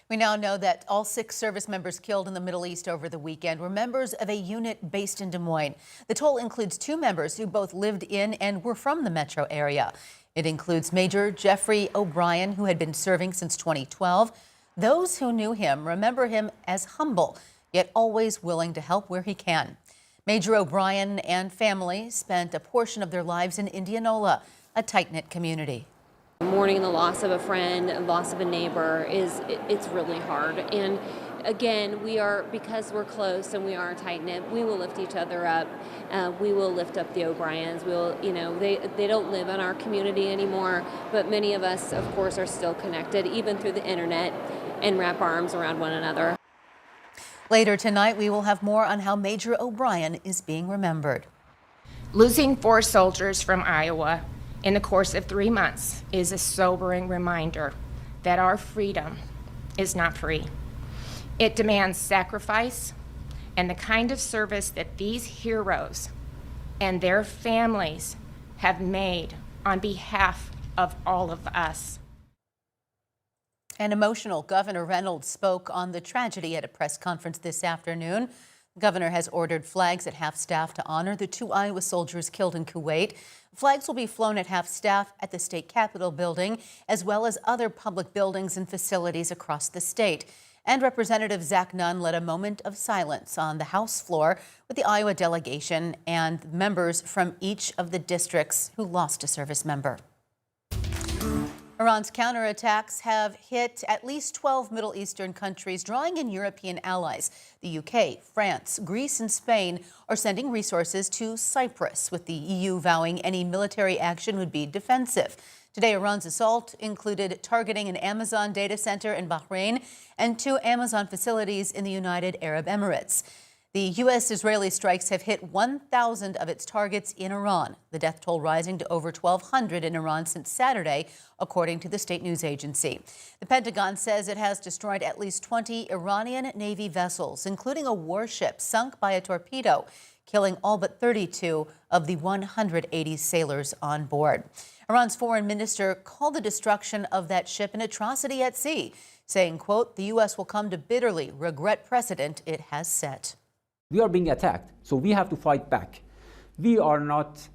We now know that all 6 service members killed in the Middle East over the weekend were members of a unit based in Des Moines. The toll includes 2 members who both lived in and were from the metro area. It includes Major Jeffrey O'Brien, who had been serving since 2012. Those who knew him remember him as humble, yet always willing to help where he can. Major O'Brien and family spent a portion of their lives in Indianola, a tight-knit community. Mourning the loss of a friend, loss of a neighbor it's really hard. And again, because we're close and we are tight-knit, we will lift each other up. We will lift up the O'Briens. They don't live in our community anymore, but many of us, of course, are still connected, even through the internet, and wrap our arms around one another. Later tonight, we will have more on how Major O'Brien is being remembered. Losing 4 soldiers from Iowa in the course of 3 months is a sobering reminder that our freedom is not free. It demands sacrifice and the kind of service that these heroes and their families have made on behalf of all of us. An emotional Governor Reynolds spoke on the tragedy at a press conference this afternoon. The governor has ordered flags at half-staff to honor the 2 Iowa soldiers killed in Kuwait. Flags will be flown at half-staff at the state capitol building, as well as other public buildings and facilities across the state. And Representative Zach Nunn led a moment of silence on the House floor with the Iowa delegation and members from each of the districts who lost a service member. Iran's counterattacks have hit at least 12 Middle Eastern countries, drawing in European allies. The UK, France, Greece, and Spain are sending resources to Cyprus, with the EU vowing any military action would be defensive. Today, Iran's assault included targeting an Amazon data center in Bahrain and 2 Amazon facilities in the United Arab Emirates. The U.S.-Israeli strikes have hit 1,000 of its targets in Iran, the death toll rising to over 1,200 in Iran since Saturday, according to the state news agency. The Pentagon says it has destroyed at least 20 Iranian Navy vessels, including a warship sunk by a torpedo, killing all but 32 of the 180 sailors on board. Iran's foreign minister called the destruction of that ship an atrocity at sea, saying, quote, "The U.S. will come to bitterly regret precedent it has set." We are being attacked, so we have to fight back. We are not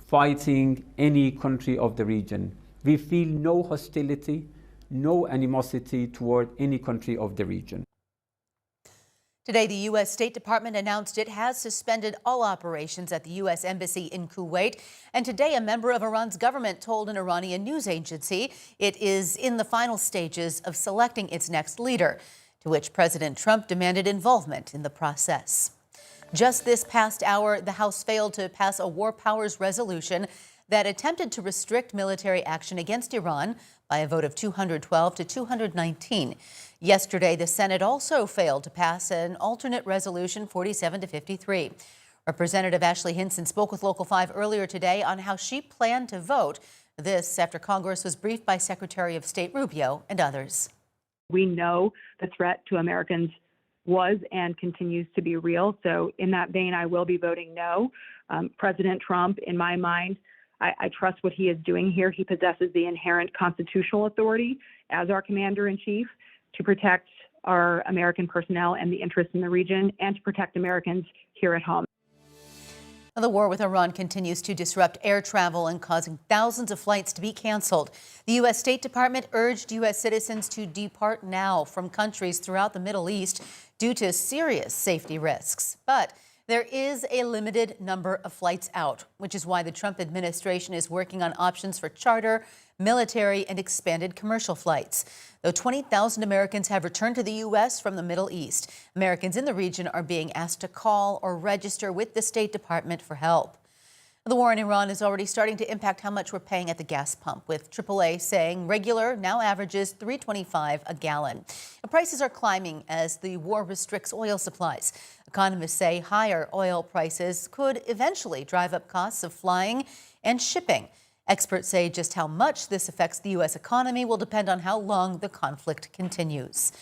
fighting any country of the region. We feel no hostility, no animosity toward any country of the region. Today, the U.S. State Department announced it has suspended all operations at the U.S. Embassy in Kuwait. And today, a member of Iran's government told an Iranian news agency it is in the final stages of selecting its next leader, to which President Trump demanded involvement in the process. Just this past hour, the House failed to pass a war powers resolution that attempted to restrict military action against Iran by a vote of 212 to 219. Yesterday, the Senate also failed to pass an alternate resolution, 47 to 53. Representative Ashley Hinson spoke with Local 5 earlier today on how she planned to vote. This after Congress was briefed by Secretary of State Rubio and others. We know the threat to Americans was and continues to be real. So in that vein, I will be voting no. President Trump, in my mind, I trust what he is doing here. He possesses the inherent constitutional authority as our commander-in-chief to protect our American personnel and the interests in the region, and to protect Americans here at home. The war with Iran continues to disrupt air travel and causing thousands of flights to be canceled. The U.S. State Department urged U.S. citizens to depart now from countries throughout the Middle East due to serious safety risks. But there is a limited number of flights out, which is why the Trump administration is working on options for charter, military, and expanded commercial flights. Though 20,000 Americans have returned to the U.S. from the Middle East, Americans in the region are being asked to call or register with the State Department for help. The war in Iran is already starting to impact how much we're paying at the gas pump, with AAA saying regular now averages $3.25 a gallon. The prices are climbing as the war restricts oil supplies. Economists say higher oil prices could eventually drive up costs of flying and shipping. Experts say just how much this affects the U.S. economy will depend on how long the conflict continues.